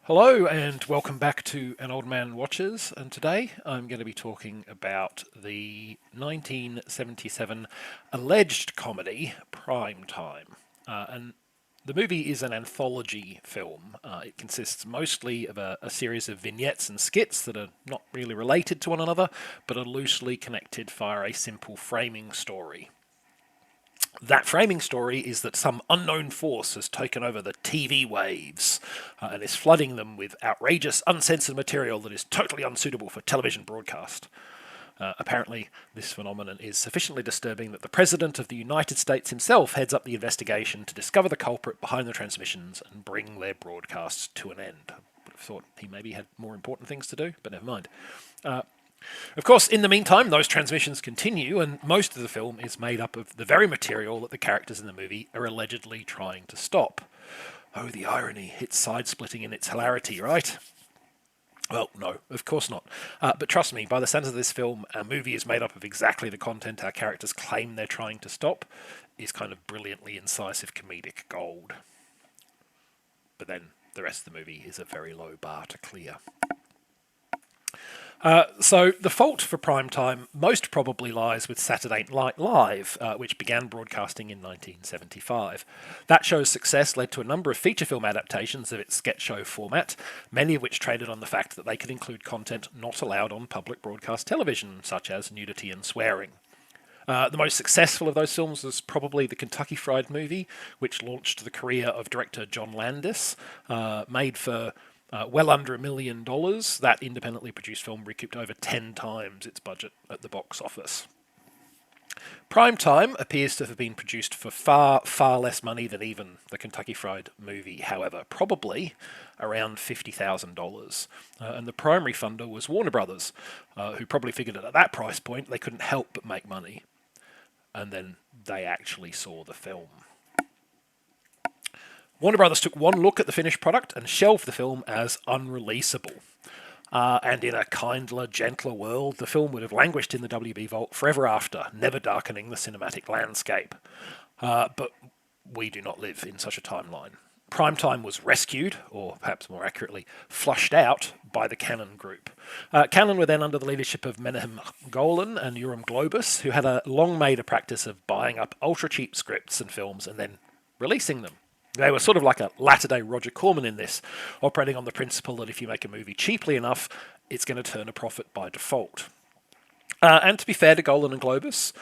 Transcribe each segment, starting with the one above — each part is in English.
Hello and welcome back to An Old Man Watches, and today I'm going to be talking about the 1977 alleged comedy Prime Time. And the movie is an anthology film. It consists mostly of a series of vignettes and skits that are not really related to one another, but are loosely connected via a simple framing story. That framing story is that some unknown force has taken over the TV waves and is flooding them with outrageous, uncensored material that is totally unsuitable for television broadcast. Apparently, this phenomenon is sufficiently disturbing that the President of the United States himself heads up the investigation to discover the culprit behind the transmissions and bring their broadcasts to an end. I would have thought he maybe had more important things to do, but never mind. Of course, in the meantime, those transmissions continue, and most of the film is made up of the very material that the characters in the movie are allegedly trying to stop. Oh, the irony. It's side-splitting in its hilarity, right? Well, no, of course not. But trust me, by the sense of this film, our movie is made up of exactly the content our characters claim they're trying to stop, is kind of brilliantly incisive comedic gold. But then the rest of the movie is a very low bar to clear. So the fault for prime time most probably lies with Saturday Night Live, which began broadcasting in 1975. That show's success led to a number of feature film adaptations of its sketch show format, many of which traded on the fact that they could include content not allowed on public broadcast television, such as nudity and swearing. The most successful of those films was probably the Kentucky Fried Movie, which launched the career of director John Landis, made for well under $1 million. That independently produced film recouped over 10 times its budget at the box office. Prime Time appears to have been produced for far, far less money than even the Kentucky Fried Movie, however, probably around $50,000. And the primary funder was Warner Brothers, who probably figured that at that price point they couldn't help but make money. And then they actually saw the film. Warner Brothers took one look at the finished product and shelved the film as unreleasable. And in a kindler, gentler world, the film would have languished in the WB vault forever after, never darkening the cinematic landscape. But we do not live in such a timeline. Primetime was rescued, or perhaps more accurately, flushed out by the Cannon Group. Cannon were then under the leadership of Menahem Golan and Yoram Globus, who had long made a practice of buying up ultra-cheap scripts and films and then releasing them. They were sort of like a latter-day Roger Corman in this, operating on the principle that if you make a movie cheaply enough, it's going to turn a profit by default. And to be fair to Golan and Globus,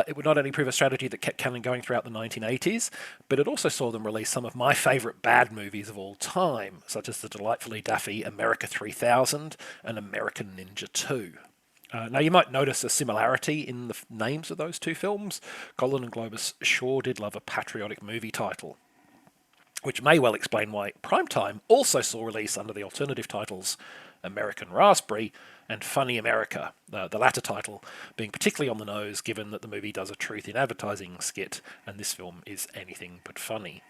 it would not only prove a strategy that kept Cannon going throughout the 1980s, but it also saw them release some of my favourite bad movies of all time, such as the delightfully daffy America 3000 and American Ninja 2. Now, you might notice a similarity in the names of those two films. Golan and Globus sure did love a patriotic movie title, which may well explain why Primetime also saw release under the alternative titles American Raspberry and Funny America, the latter title being particularly on the nose given that the movie does a truth in advertising skit and this film is anything but funny.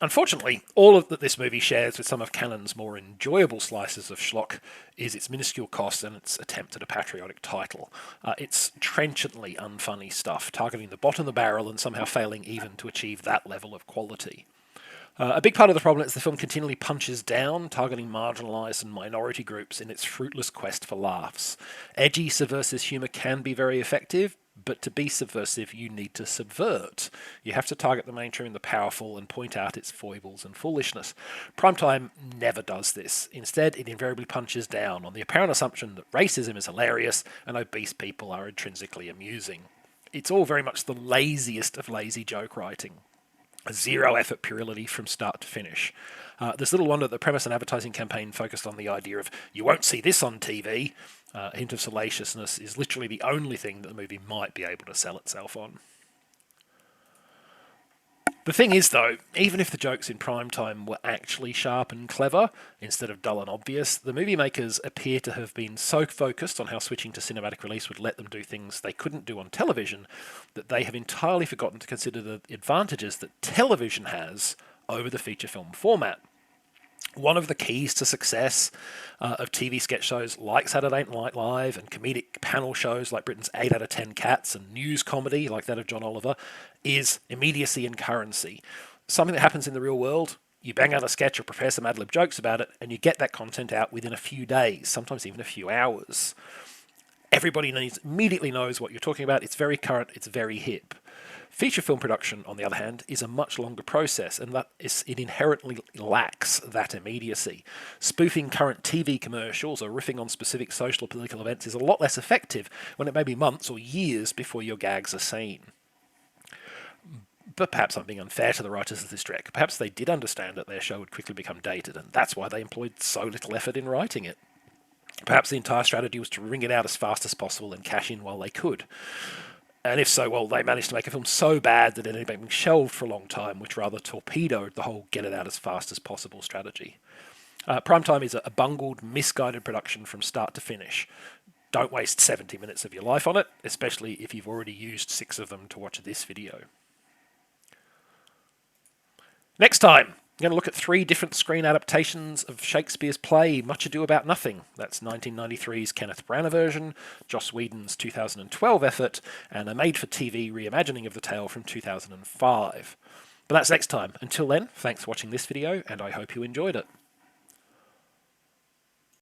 Unfortunately, all of that this movie shares with some of Cannon's more enjoyable slices of schlock is its minuscule cost and its attempt at a patriotic title. It's trenchantly unfunny stuff, targeting the bottom of the barrel and somehow failing even to achieve that level of quality. A big part of the problem is the film continually punches down, targeting marginalised and minority groups in its fruitless quest for laughs. Edgy, subversive humour can be very effective, but to be subversive, you need to subvert. You have to target the mainstream and the powerful and point out its foibles and foolishness. Primetime never does this. Instead, it invariably punches down on the apparent assumption that racism is hilarious and obese people are intrinsically amusing. It's all very much the laziest of lazy joke writing. A zero-effort puerility from start to finish. There's little wonder the premise and advertising campaign focused on the idea of, you won't see this on TV. A hint of salaciousness is literally the only thing that the movie might be able to sell itself on. The thing is, though, even if the jokes in Primetime were actually sharp and clever, instead of dull and obvious, the movie makers appear to have been so focused on how switching to cinematic release would let them do things they couldn't do on television, that they have entirely forgotten to consider the advantages that television has over the feature film format. One of the keys to success of TV sketch shows like Saturday Night Live and comedic panel shows like Britain's 8 out of 10 Cats and news comedy like that of John Oliver is immediacy and currency. Something that happens in the real world, you bang out a sketch or prepare some ad-lib jokes about it, and you get that content out within a few days, sometimes even a few hours. Everybody immediately knows what you're talking about. It's very current. It's very hip. Feature film production, on the other hand, is a much longer process, and it inherently lacks that immediacy. Spoofing current TV commercials or riffing on specific social or political events is a lot less effective when it may be months or years before your gags are seen. But perhaps I'm being unfair to the writers of this trek. Perhaps they did understand that their show would quickly become dated, and that's why they employed so little effort in writing it. Perhaps the entire strategy was to wring it out as fast as possible and cash in while they could. And if so, well, they managed to make a film so bad that it ended up being shelved for a long time, which rather torpedoed the whole get it out as fast as possible strategy. Primetime is a bungled, misguided production from start to finish. Don't waste 70 minutes of your life on it, especially if you've already used 6 of them to watch this video. Next time, I'm going to look at 3 different screen adaptations of Shakespeare's play Much Ado About Nothing. That's 1993's Kenneth Branagh version, Joss Whedon's 2012 effort, and a made-for-TV reimagining of the tale from 2005. But that's next time. Until then, thanks for watching this video, and I hope you enjoyed it.